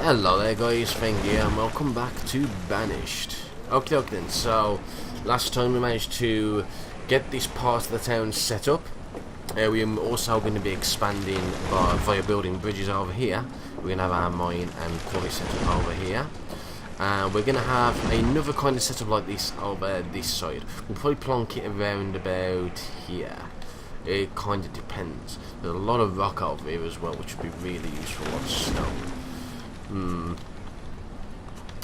Hello there guys, Feng here and welcome back to Banished. Okay then, so last time we managed to get this part of the town set up. We're also going to be expanding via building bridges over here. We're going to have our mine and quarry set up over here. And we're going to have another kind of setup like this over this side. We'll probably plonk it around about here. It kind of depends. There's a lot of rock over here as well, which would be really useful. A lot of stone.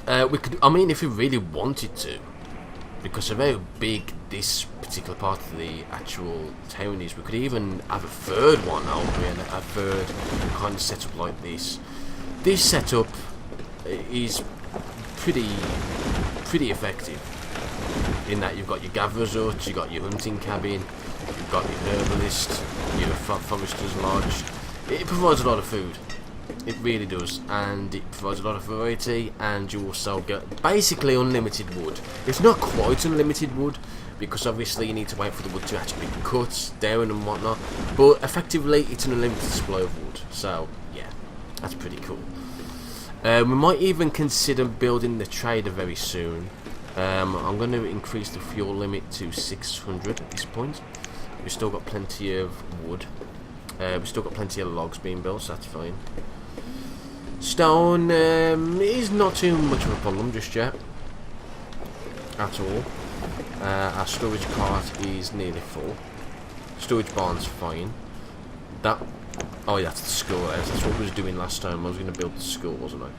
We could, I mean, if we really wanted to, because of how big this particular part of the actual town is, we could even have a third one over here, a third kind of setup like this. This setup is pretty effective in that you've got your gatherer's hut, you've got your hunting cabin, you've got your herbalist, your forester's lodge. It provides a lot of food. It really does, and it provides a lot of variety, and you also get basically unlimited wood. It's not quite unlimited wood, because obviously you need to wait for the wood to actually be cut down and whatnot, but effectively it's an unlimited supply of wood, so yeah, that's pretty cool. We might even consider building the trader very soon. I'm going to increase the fuel limit to 600 at this point. We've still got plenty of wood. We've still got plenty of logs being built, so that's fine. Stone is not too much of a problem just yet, at all. Our storage cart is nearly full. Storage barn's fine. That, oh yeah, that's the school. That's what I was doing last time. I was going to build the school, wasn't I?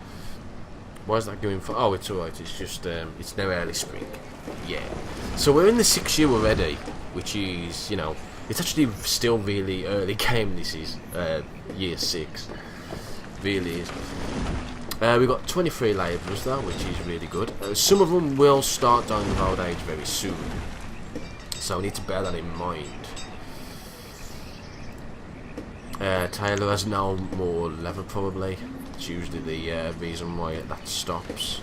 Why is that going for? Oh, it's alright. It's just it's now early spring. Yeah. So we're in the 6th year already, which is, you know, it's actually still really early game. This is year 6. Really is. We've got 23 labourers though, which is really good. Some of them will start dying of old age very soon, so we need to bear that in mind. Taylor has no more leather probably. It's usually the reason why that stops.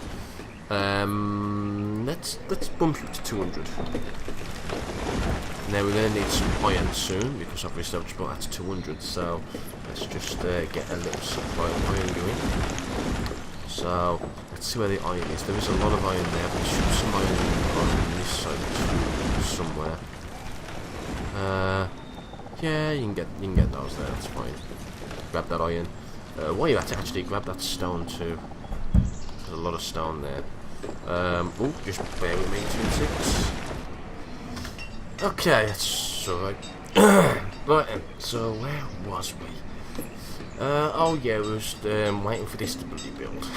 Let's bump it to 200. Now we're going to need some iron soon, because obviously I've just brought that to 200, so let's just get a little supply of iron going. So, let's see where the iron is. There is a lot of iron there, but there should be some iron on this side too, somewhere. Yeah, you can get those there, that's fine. Grab that iron. While you have to actually grab that stone too. There's a lot of stone there. Oh, just bear with me, 2 ticks. Okay, that's alright. Right then, so where was we? Oh yeah, we was waiting for this to be built.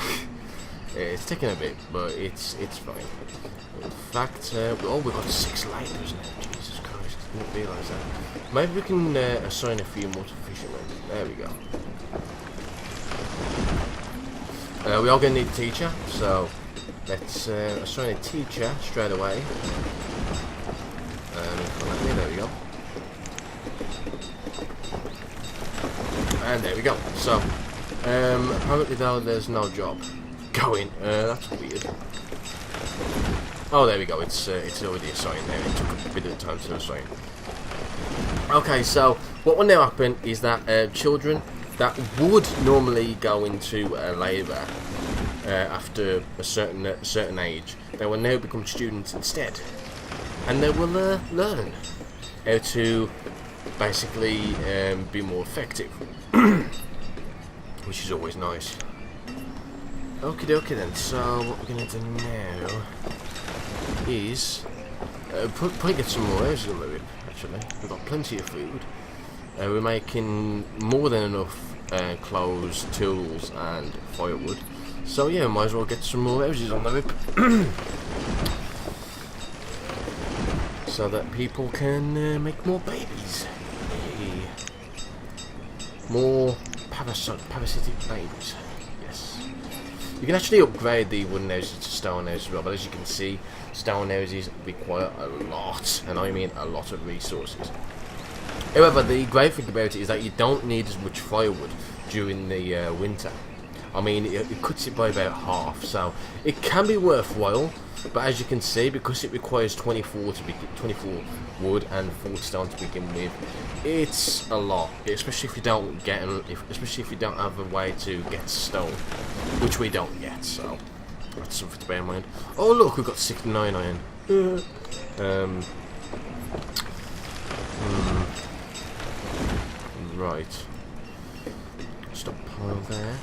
It's taking a bit, but it's fine. In fact, oh, we've got 6 labourers now. Jesus Christ, I didn't realise that. Maybe we can assign a few more to fishermen. There we go. We are going to need a teacher, so let's assign a teacher straight away. There we go. And there we go. So, apparently though there's no job going. That's weird. Oh, there we go. It's already assigned there. It took a bit of time to assign. Okay, so what will now happen is that children that would normally go into labour after a certain age, they will now become students instead. And they will learn how to basically be more effective, which is always nice. Okie dokie then, so what we're going to do now is probably get some more houses on the rip, actually. We've got plenty of food. We're making more than enough clothes, tools and firewood. So yeah, might as well get some more houses on the rip. So that people can make more babies. Hey. More parasitic babies. Yes. You can actually upgrade the wooden houses to stone houses as well, but as you can see, stone houses require a lot, and I mean a lot of resources. However, the great thing about it is that you don't need as much firewood during the winter. I mean, it cuts it by about half, so it can be worthwhile. But as you can see, because it requires 24 wood and 40 stone to begin with, it's a lot. Especially if you don't get, especially if you don't have a way to get stone, which we don't yet. So that's something to bear in mind. Oh look, we've got 69 iron. Right. Stockpile there.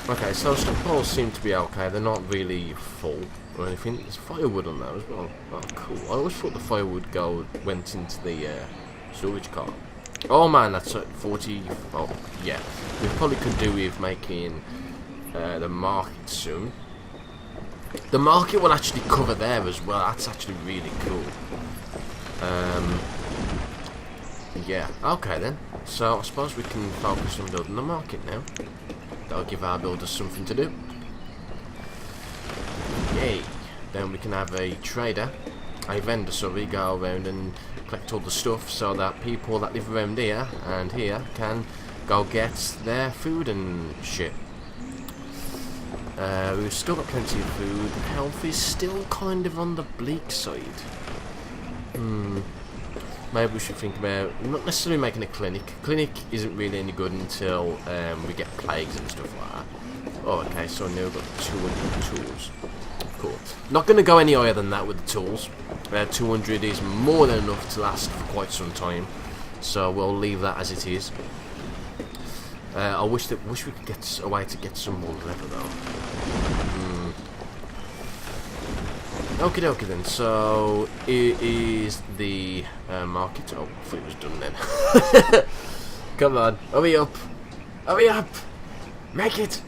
Okay, so stockpiles seem to be okay. They're not really full or anything. There's firewood on there as well. Oh, cool. I always thought the firewood went into the storage car. Oh man, that's 40. Oh, yeah. We probably could do with making the market soon. The market will actually cover there as well. That's actually really cool. Yeah. Okay then. So I suppose we can focus on building the market now. That'll give our builders something to do. Yay! Then we can have a trader, a vendor, sorry, go around and collect all the stuff so that people that live around here and here can go get their food and shit. We've still got plenty of food. Health is still kind of on the bleak side. Maybe we should think about not necessarily making a clinic. Clinic isn't really any good until we get plagues and stuff like that. Oh, okay, so now we've got 200 tools. Cool. Not going to go any higher than that with the tools. 200 is more than enough to last for quite some time. So we'll leave that as it is. I wish we could get a way to get some more leather though. Okie dokie then, so it is the market. Oh, I thought it was done then. Come on, hurry up! Hurry up! Make it!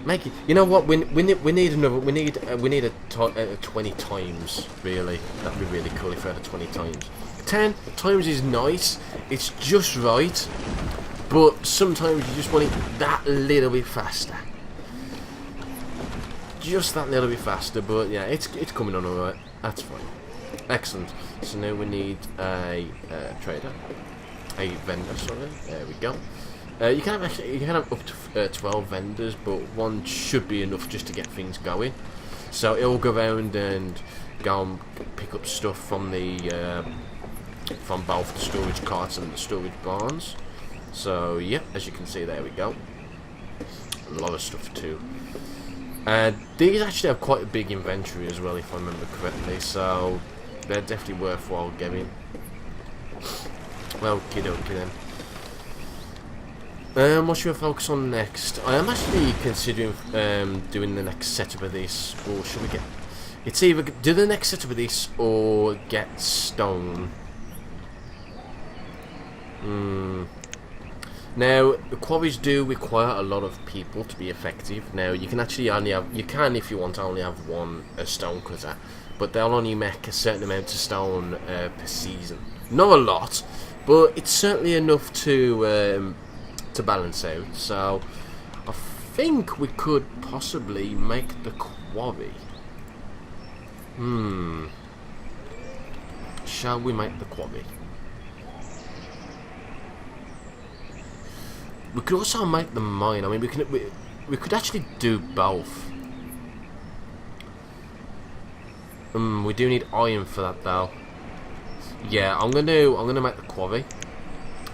Make it! You know what? We need another. We need a 20 times. Really, that'd be really cool if we had a 20 times. 10 times is nice. It's just right, but sometimes you just want it that little bit faster. Just that little bit faster, but yeah, it's coming on alright. That's fine. Excellent. So now we need a trader, a vendor. Sorry, there we go. You can have up to 12 vendors, but one should be enough just to get things going. So it'll go around and go and pick up stuff from the from both the storage carts and the storage barns. So yeah, as you can see, there we go. A lot of stuff too. These actually have quite a big inventory as well, if I remember correctly, so they're definitely worthwhile getting. Well, okie then. What should we focus on next? I am actually considering doing the next setup of this, or should we get... It's either do the next setup of this or get stone. Now, the quarries do require a lot of people to be effective. Now, you can actually only have, you can if you want only have one stone cutter, but they'll only make a certain amount of stone per season. Not a lot, but it's certainly enough to balance out. So, I think we could possibly make the quarry. Shall we make the quarry? We could also make the mine. I mean, we could actually do both. We do need iron for that though. Yeah, I'm gonna make the quarry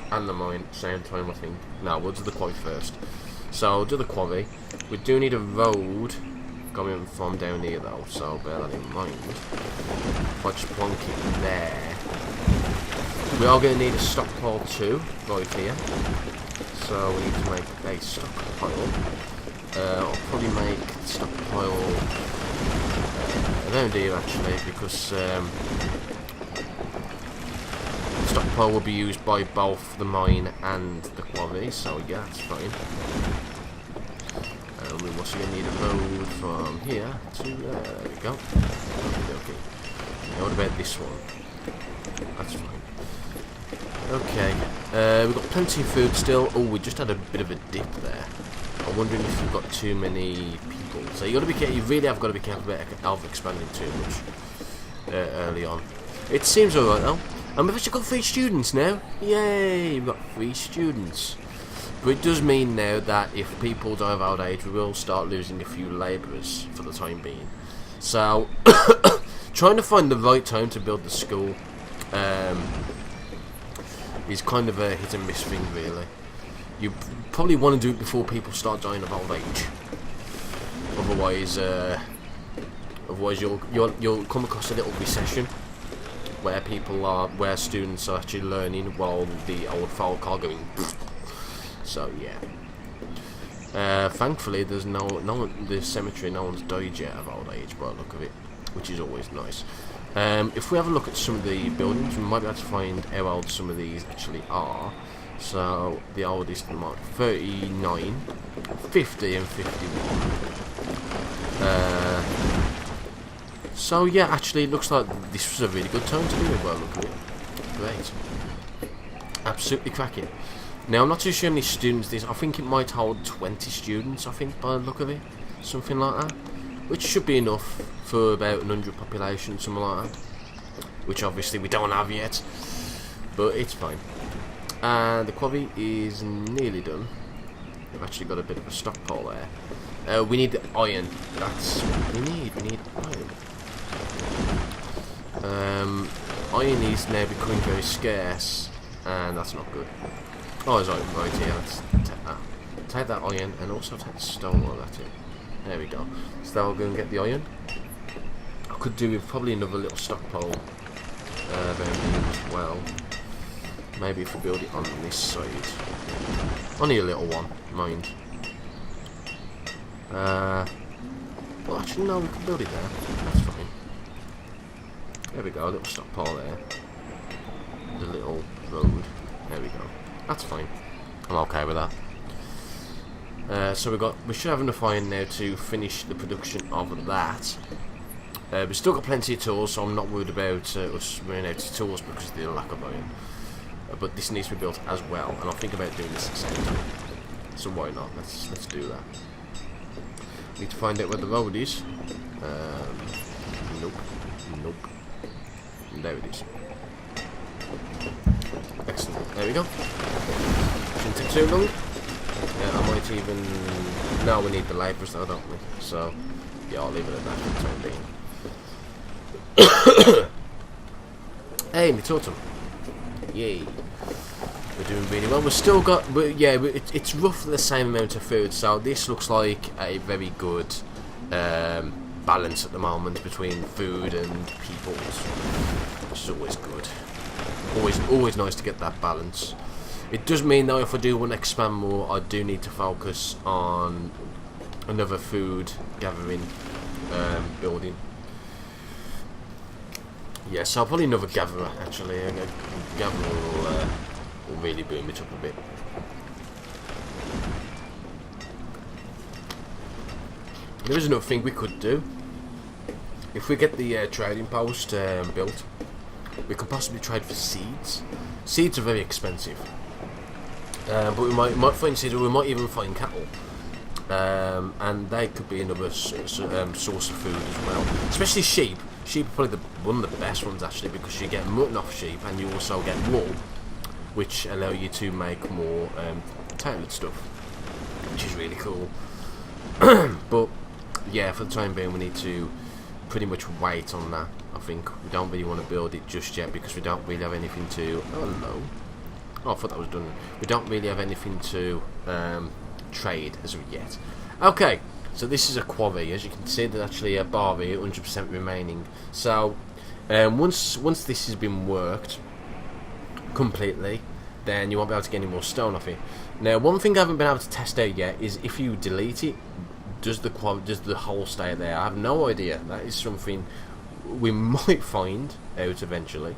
and the mine at the same time. I think. No, we'll do the quarry first. So I'll do the quarry. We do need a road going from down here though, so bear that in mind. If I just plonk it there, we are going to need a stockpile too, right here. So we need to make a stockpile. I'll probably make stockpile around here actually, because stockpile will be used by both the mine and the quarry. So yeah, that's fine. We're also going to need a road from here to there we go. Okay. Now what about this one? That's fine. Okay, we've got plenty of food still. Oh, we just had a bit of a dip there. I'm wondering if we've got too many people. So you really have got to be careful about expanding too much early on. It seems alright though. And we've actually got 3 students now. Yay! We've got 3 students. But it does mean now that if people die of old age, we will start losing a few labourers for the time being. So, trying to find the right time to build the school is kind of a hit and miss thing, really. You probably want to do it before people start dying of old age. Otherwise, you'll come across a little recession where students are actually learning while the old folk are going. So yeah. Thankfully, there's the cemetery. No one's died yet of old age, by the look of it, which is always nice. If we have a look at some of the buildings, we might be able to find how old some of these actually are. So the oldest of them are 39, 50, and 51. So yeah, actually, it looks like this was a really good time to do it. Well, look at it. Great. Absolutely cracking. Now, I'm not too sure how many students this. I think it might hold 20 students, I think, by the look of it. Something like that. Which should be enough for about 100 population, something like that. Which obviously we don't have yet. But it's fine. And the quarry is nearly done. We've actually got a bit of a stockpile there. We need the iron. That's what we need. We need iron. Iron is now becoming very scarce, and that's not good. Oh, there's iron right here. Let's take that. Take that iron, and also take the stone while that's it. There we go. So I'll go and get the iron. I could do with probably another little stockpile around here as well. Maybe if we build it on this side. Only a little one, mind. Well, actually, no, we can build it there. That's fine. There we go, a little stockpile there. The little road. There we go. That's fine. I'm okay with that. So we should have enough iron now to finish the production of that. We've still got plenty of tools, so I'm not worried about us running out of tools because of the lack of iron. But this needs to be built as well, and I'll think about doing this at the same time. So why not? Let's do that. Need to find out where the road is. Nope. There it is. Excellent. There we go. Shouldn't take too long. Yeah, I might even. Now we need the labourers though, don't we? So yeah, I'll leave it at that for the time being. Hey, my totem. Yay. We're doing really well. We've still got, it's roughly the same amount of food, so this looks like a very good balance at the moment between food and people, which is always good. Always nice to get that balance. It does mean though, if I do want to expand more, I do need to focus on another food gathering building. Yeah, so probably another gatherer actually. A gatherer will really boom it up a bit. There is another thing we could do. If we get the trading post built, we could possibly trade for seeds. Seeds are very expensive, but we might find seeds, or we might even find cattle. And they could be another source of food as well. Especially sheep. Sheep are probably one of the best ones actually, because you get mutton off sheep and you also get wool, which allow you to make more tailored stuff, which is really cool. But yeah, for the time being we need to pretty much wait on that. I think we don't really want to build it just yet because we don't really have anything to... Oh no. Oh, I thought that was done. We don't really have anything to trade as of yet. Okay, so this is a quarry. As you can see, there's actually a bar here, 100% remaining. So once this has been worked completely, then you won't be able to get any more stone off it. Now, one thing I haven't been able to test out yet is if you delete it, does the hole stay there? I have no idea. That is something we might find out eventually.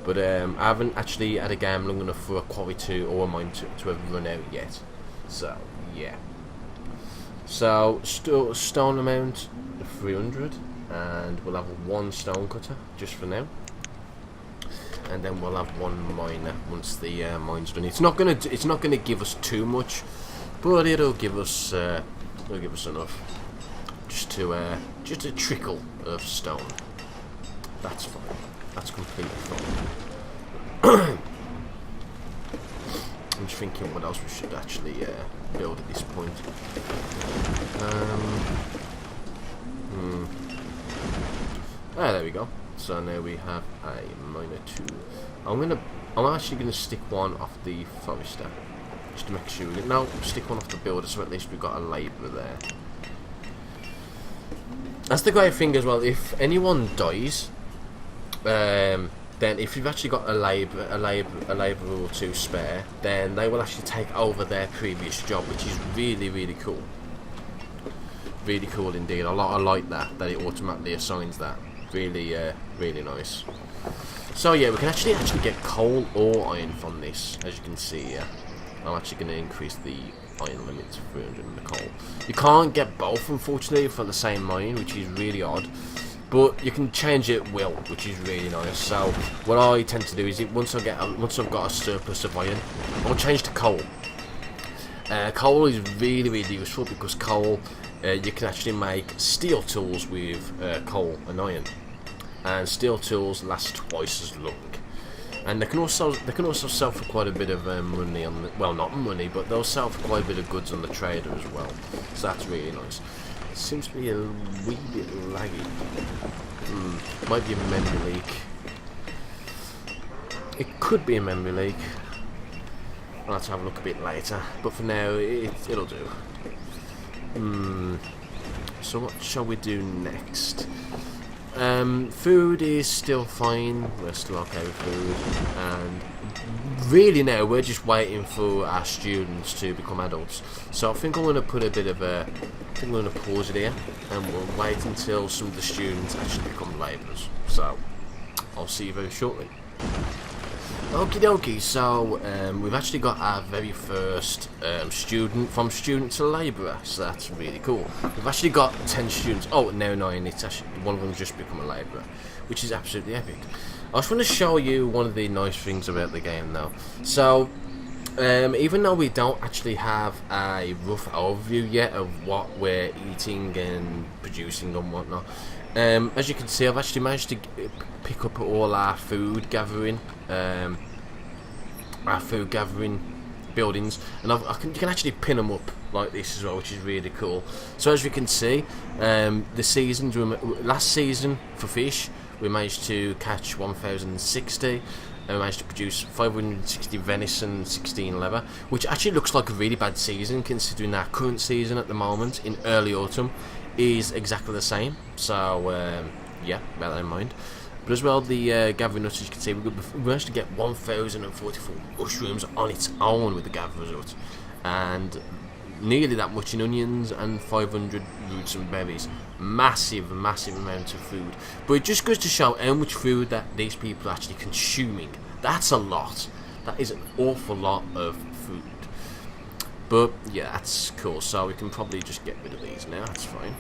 But I haven't actually had a game long enough for a quarry or a mine to have run out yet. So yeah. So stone amount 300, and we'll have one stone cutter just for now, and then we'll have one miner once the mine's done. It's not gonna give us too much, but it'll give us enough just a trickle of stone. That's fine. That's completely fine. I'm just thinking what else we should actually build at this point. There we go. So now we have a miner 2. I'm actually gonna stick one off the forester, just to make sure. No, stick one off the builder, so at least we've got a labourer there. That's the great thing as well. If anyone dies, then if you've actually got a labourer or 2 spare, then they will actually take over their previous job, which is really, really cool. Really cool indeed. I like that it automatically assigns that. Really, really nice. So yeah, we can actually get coal or iron from this, as you can see here. I'm actually going to increase the iron limit to 300 and the coal. You can't get both, unfortunately, for the same mine, which is really odd. But you can change it at will, which is really nice. So what I tend to do is, once I've got a surplus of iron, I'll change to coal. Coal is really, really useful because coal, you can actually make steel tools with coal and iron. And steel tools last twice as long, and they can also sell for quite a bit of money on the, well, not money, but they'll sell for quite a bit of goods on the trader as well. So that's really nice. It seems to be a wee bit laggy. Might be a memory leak. It could be a memory leak. I'll have to have a look a bit later, but for now it'll do. So what shall we do next? Food is still fine. We're still okay with food, and really now we're just waiting for our students to become adults. So I think I'm going to put a bit of a, I think I'm going to pause it here, and we'll wait until some of the students actually become labourers. So I'll see you very shortly. Okie dokie, so we've actually got our very first student to labourer, so that's really cool. We've actually got 10 students, oh, now 9, it's actually, one of them's just become a labourer, which is absolutely epic. I just want to show you one of the nice things about the game now. So, even though we don't actually have a rough overview yet of what we're eating and producing and whatnot, as you can see, I've actually managed to pick up all our food gathering buildings, and you can actually pin them up like this as well, which is really cool. So as you can see, last season for fish, we managed to catch 1,060, and we managed to produce 560 venison, 16 leather, which actually looks like a really bad season considering our current season at the moment in early autumn is exactly the same. So yeah, bear that in mind. But as well, the gathering nuts, as you can see, we managed to get 1,044 mushrooms on its own with the gatherer's hut, and nearly that much in onions, and 500 roots and berries. Massive amount of food. But it just goes to show how much food that these people are actually consuming. That's a lot. That is an awful lot of food. But yeah, that's cool. So we can probably just get rid of these now. That's fine.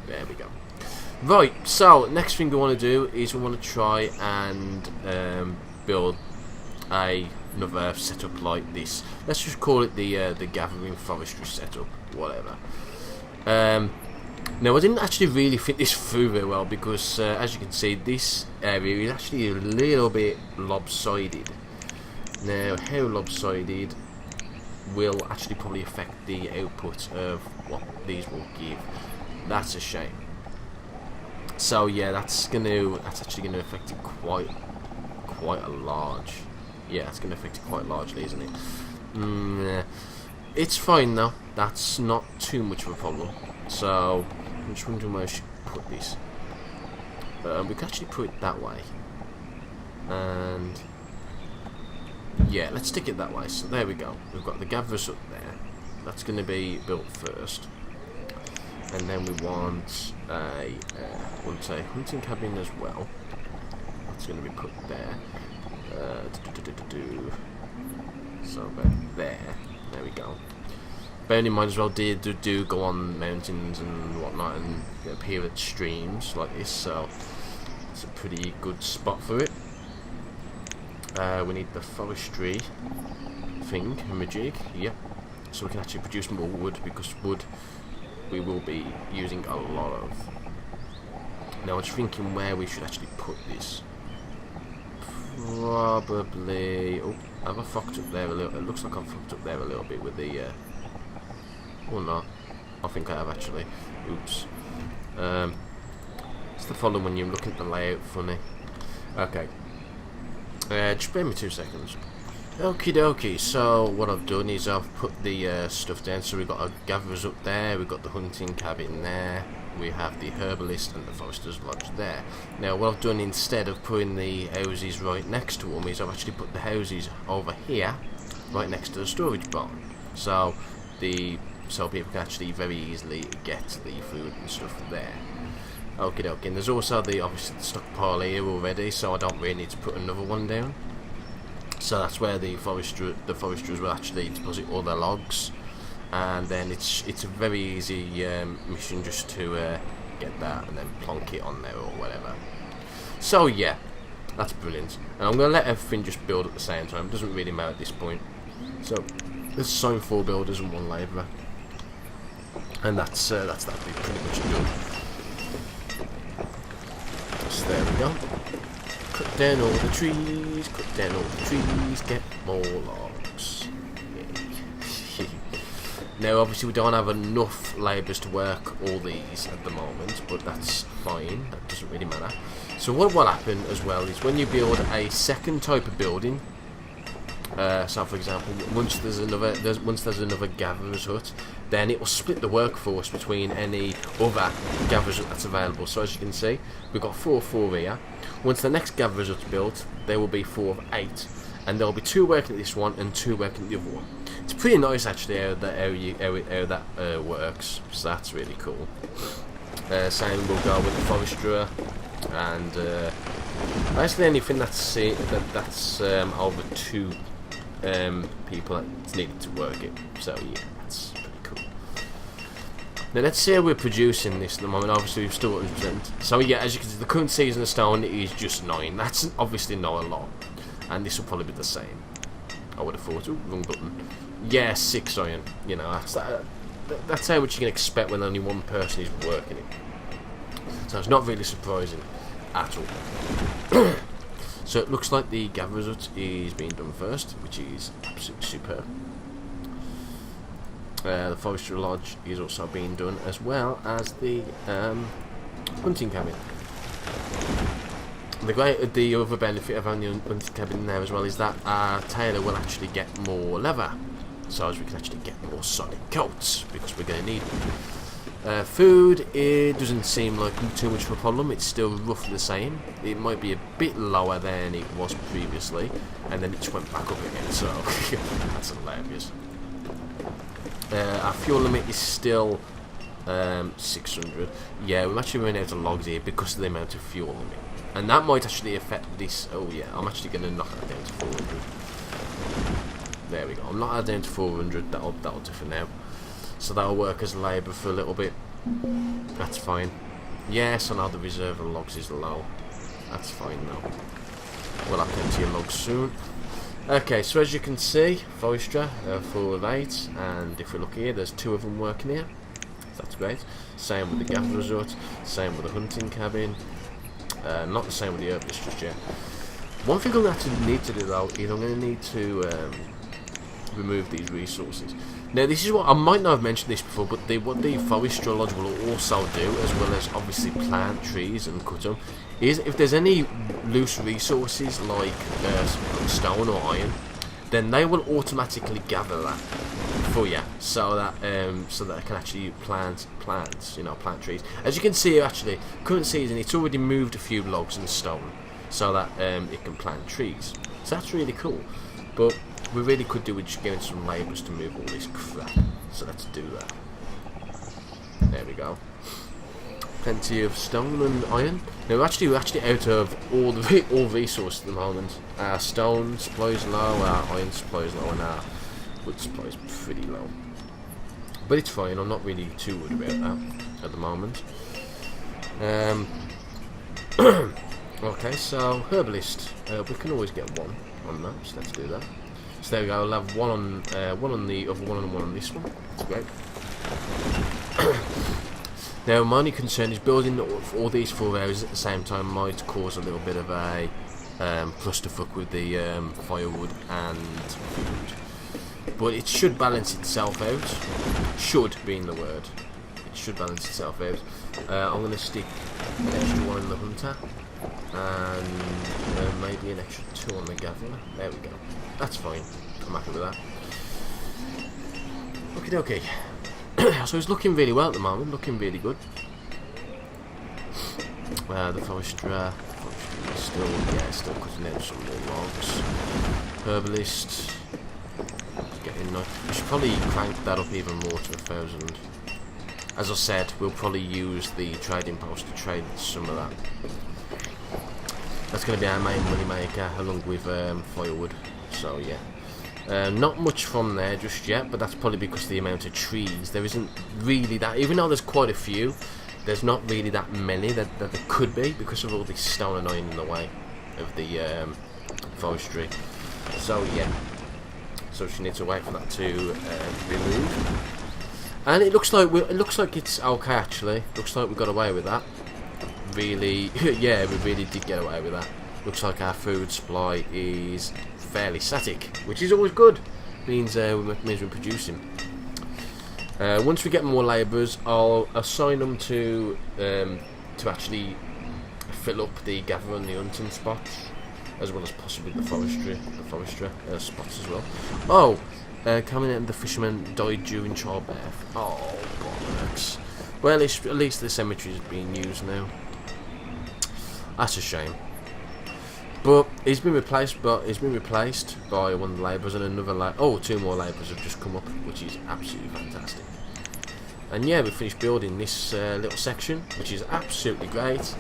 There we go. Right, so next thing we want to do is we want to try and build another setup like this. Let's just call it the gathering forestry setup, whatever. Now I didn't actually really think this through very well because as you can see, this area is actually a little bit lopsided. Now how lopsided will actually probably affect the output of what these will give. That's a shame. So yeah, that's actually gonna affect it quite a large. Yeah, it's gonna affect it quite largely, isn't it? Yeah. It's fine though. That's not too much of a problem. So I'm just wondering where I should put this. We can actually put it that way. And yeah, let's stick it that way. So there we go. We've got the gatherers up there. That's gonna be built first. And then we want a hunting cabin as well. That's going to be put there. So about there. There we go. Bearing in mind as well, deer do go on mountains and whatnot and appear at streams like this, so it's a pretty good spot for it. We need the forestry thing, majig. Yep. So we can actually produce more wood, because wood we will be using a lot of. Now I'm just thinking where we should actually put this. probably... Oh, have I fucked up there a little? It looks like I've fucked up there a little bit with the... Oh no, I think I have actually. Oops. It's the following when you're looking at the layout funny. Okay. Just bear me 2 seconds. Okie dokie, so what I've done is I've put the stuff down. So we've got our gatherers up there, we've got the hunting cabin there, we have the herbalist and the forester's lodge there. Now what I've done instead of putting the houses right next to them is I've actually put the houses over here, right next to the storage barn. So people can actually very easily get the food and stuff there. Okie dokie, and there's also obviously the stockpile here already, so I don't really need to put another one down. So that's where the foresters will actually deposit all their logs, and then it's a very easy mission just to get that and then plonk it on there or whatever. So yeah, that's brilliant. And I'm going to let everything just build at the same time. It doesn't really matter at this point. So let's assign 4 builders and 1 labourer, and that'll be pretty much done. So there we go. Cut down all the trees, get more logs. Yay. Now obviously we don't have enough labourers to work all these at the moment, but that's fine, that doesn't really matter. So what will happen as well is when you build a second type of building, so for example, once there's another gatherer's hut, then it will split the workforce between any other gatherer's hut that's available. So as you can see, we've got 4 here. Once the next gatherer's hut's built, there will be 4 of 8, and there will be 2 working at this one and 2 working at the other one. It's pretty nice actually how that works. So that's really cool. Same will go with the forester, and basically anything that's over 2 people that's needed to work it. So yeah, that's pretty cool. Now let's see how we're producing this at the moment. Obviously we've still got 100%. So yeah, as you can see, the current season of stone is just 9. That's obviously not a lot, and this will probably be the same, I would have thought. Ooh, wrong button. Yeah, 6 iron. You know, that's how much you can expect when only 1 person is working it. So it's not really surprising at all. So it looks like the gatherer's hut is being done first, which is absolutely superb. The forestry lodge is also being done, as well as the hunting cabin. The other benefit of having the hunting cabin there as well is that our tailor will actually get more leather, so as we can actually get more solid coats, because we're going to need them. Food, it doesn't seem like too much of a problem. It's still roughly the same. It might be a bit lower than it was previously, and then it just went back up again, so that's hilarious. Our fuel limit is still 600. Yeah, we're actually running out of logs here because of the amount of fuel limit, and that might actually affect this. Oh yeah, I'm actually going to knock that down to 400. There we go. I'm not down to 400. That'll do for now. So that'll work as labour for a little bit. That's fine. Yes, I know the reserve of logs is low. That's fine though. We'll have plenty of logs soon. Okay, so as you can see, forester, 4 of 8, and if we look here, there's 2 of them working here. That's great. Same with the gatherer's hut, same with the hunting cabin. Not the same with the herbalist just yet. One thing I'm going to need to do though is I'm going to need to remove these resources. Now this is what I might not have mentioned this before, but what the forestry lodge will also do, as well as obviously plant trees and cut them, is if there's any loose resources like stone or iron, then they will automatically gather that for you, so that I can actually plant trees. As you can see, actually, current season it's already moved a few logs and stone, so that it can plant trees. So that's really cool. But we really could do with just getting some labourers to move all this crap. So let's do that. There we go. Plenty of stone and iron. Now we're actually out of all resources at the moment. Our stone supply is low, our iron supply is low, and our wood supply is pretty low. But it's fine. I'm not really too worried about that at the moment. Okay, so herbalist. We can always get 1 on that, so let's do that. So there we go. I'll have 1 on the other one and 1 on this one. That's great. Now my only concern is building all these 4 areas at the same time might cause a little bit of a clusterfuck with the firewood and food. But it should balance itself out. Should being the word. It should balance itself out. I'm going to stick an extra one in the hunter and maybe an extra 2 on the gatherer. There we go. That's fine. I'm happy with that. Okie dokie. So it's looking really well at the moment. Looking really good. The forester is still cutting out some more logs. Herbalist. Getting nice. We should probably crank that up even more to 1,000. As I said, we'll probably use the trading post to trade some of that. That's going to be our main money maker, along with firewood. So yeah, not much from there just yet, but that's probably because of the amount of trees. There isn't really that, even though there's quite a few. There's not really that many that there could be because of all this stone and iron in the way of the forestry. So yeah, so she needs to wait for that to be removed. And it looks like it's okay actually. Looks like we got away with that. Really, yeah, we really did get away with that. Looks like our food supply is fairly static, which is always good. Means we're producing. Once we get more labourers, I'll assign them to actually fill up the gatherer and the hunting spots, as well as possibly the forestry spots as well. Oh, coming in, the fisherman died during childbirth. Oh, bollocks. Well, at least the cemetery is being used now. That's a shame. But he's been replaced by one of the labourers, and another 2 more labourers have just come up, which is absolutely fantastic. And yeah, we finished building this little section, which is absolutely great.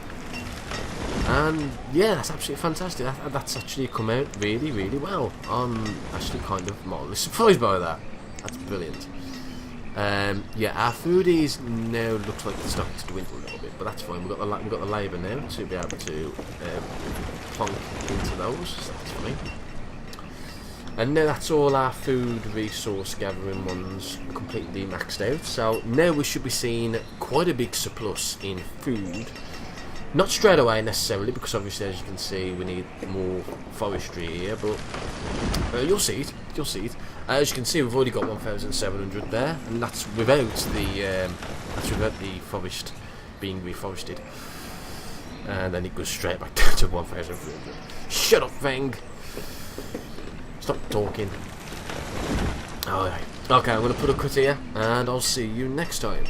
And yeah, that's absolutely fantastic. That's actually come out really, really well. I'm actually kind of mildly surprised by that. That's brilliant. Yeah, our food is now looks like it's starting to dwindle a little bit, but that's fine. We've got the labour now to be able to plonk into those, so that's fine. And now that's all our food resource gathering ones completely maxed out. So now we should be seeing quite a big surplus in food. Not straight away necessarily, because obviously, as you can see, we need more forestry here, but you'll see it. You'll see it. As you can see, we've already got 1,700 there, and that's without the forest being reforested. And then it goes straight back down to 1,300. Shut up, Feng! Stop talking. Alright. Okay, I'm going to put a cut here, and I'll see you next time.